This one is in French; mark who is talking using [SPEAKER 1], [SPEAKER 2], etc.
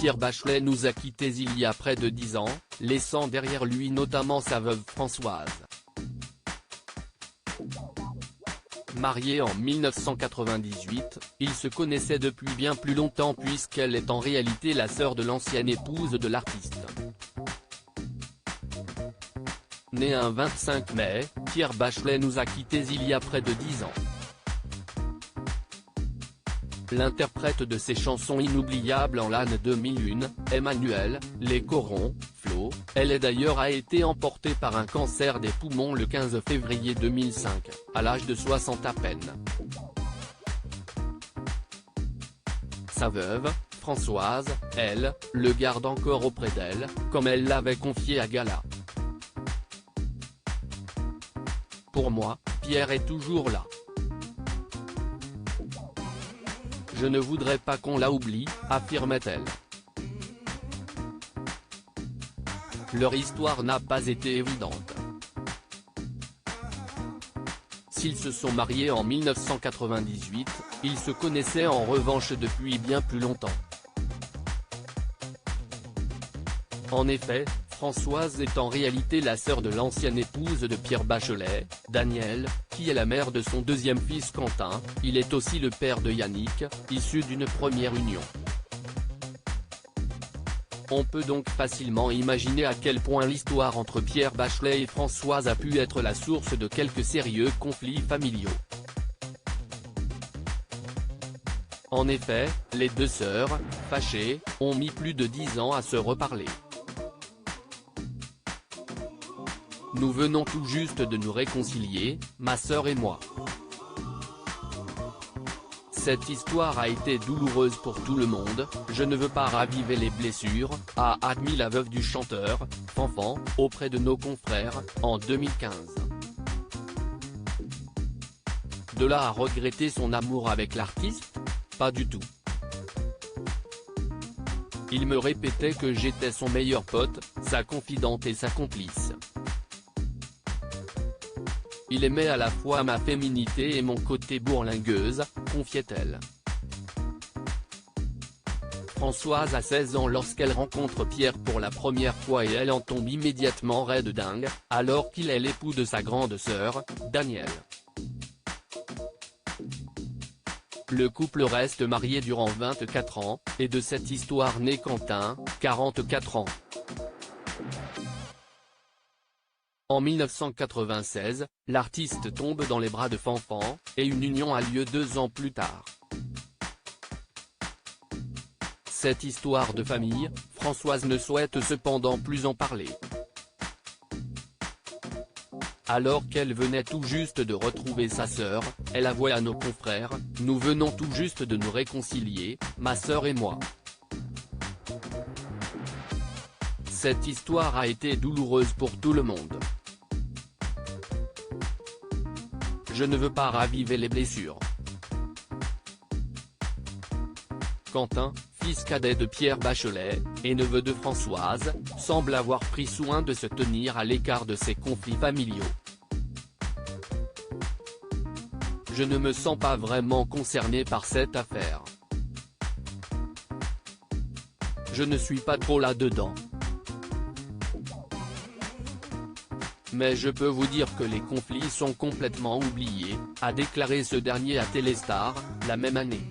[SPEAKER 1] Pierre Bachelet nous a quittés il y a près de 10 ans, laissant derrière lui notamment sa veuve Françoise. Mariés en 1998, ils se connaissaient depuis bien plus longtemps puisqu'elle est en réalité la sœur de l'ancienne épouse de l'artiste. Né un 25 mai, Pierre Bachelet nous a quittés il y a près de 10 ans. L'interprète de ses chansons inoubliables en l'année 2001, Emmanuel, Les Corons, Flo, elle d'ailleurs a été emportée par un cancer des poumons le 15 février 2005, à l'âge de 60 à peine. Sa veuve, Françoise, elle, le garde encore auprès d'elle, comme elle l'avait confié à Gala. Pour moi, Pierre est toujours là. Je ne voudrais pas qu'on la oublie, affirmait-elle. Leur histoire n'a pas été évidente. S'ils se sont mariés en 1998, ils se connaissaient en revanche depuis bien plus longtemps. En effet, Françoise est en réalité la sœur de l'ancienne épouse de Pierre Bachelet, Danielle, qui est la mère de son deuxième fils Quentin. Il est aussi le père de Yannick, issu d'une première union. On peut donc facilement imaginer à quel point l'histoire entre Pierre Bachelet et Françoise a pu être la source de quelques sérieux conflits familiaux. En effet, les deux sœurs, fâchées, ont mis plus de 10 ans à se reparler. Nous venons tout juste de nous réconcilier, ma sœur et moi. Cette histoire a été douloureuse pour tout le monde, je ne veux pas raviver les blessures, a admis la veuve du chanteur, Fanfan, auprès de nos confrères, en 2015. De là à regretter son amour avec l'artiste ? Pas du tout. Il me répétait que j'étais son meilleur pote, sa confidente et sa complice. Il aimait à la fois ma féminité et mon côté bourlingueuse, confiait-elle. Françoise a 16 ans lorsqu'elle rencontre Pierre pour la première fois et elle en tombe immédiatement raide dingue, alors qu'il est l'époux de sa grande sœur, Danielle. Le couple reste marié durant 24 ans, et de cette histoire naît Quentin, 44 ans. En 1996, l'artiste tombe dans les bras de Fanfan, et une union a lieu 2 ans plus tard. Cette histoire de famille, Françoise ne souhaite cependant plus en parler. Alors qu'elle venait tout juste de retrouver sa sœur, elle avouait à nos confrères, « Nous venons tout juste de nous réconcilier, ma sœur et moi. Cette histoire a été douloureuse pour tout le monde. Je ne veux pas raviver les blessures. » Quentin, fils cadet de Pierre Bachelet, et neveu de Françoise, semble avoir pris soin de se tenir à l'écart de ces conflits familiaux. Je ne me sens pas vraiment concerné par cette affaire. Je ne suis pas trop là-dedans. Mais je peux vous dire que les conflits sont complètement oubliés, a déclaré ce dernier à Téléstar, la même année.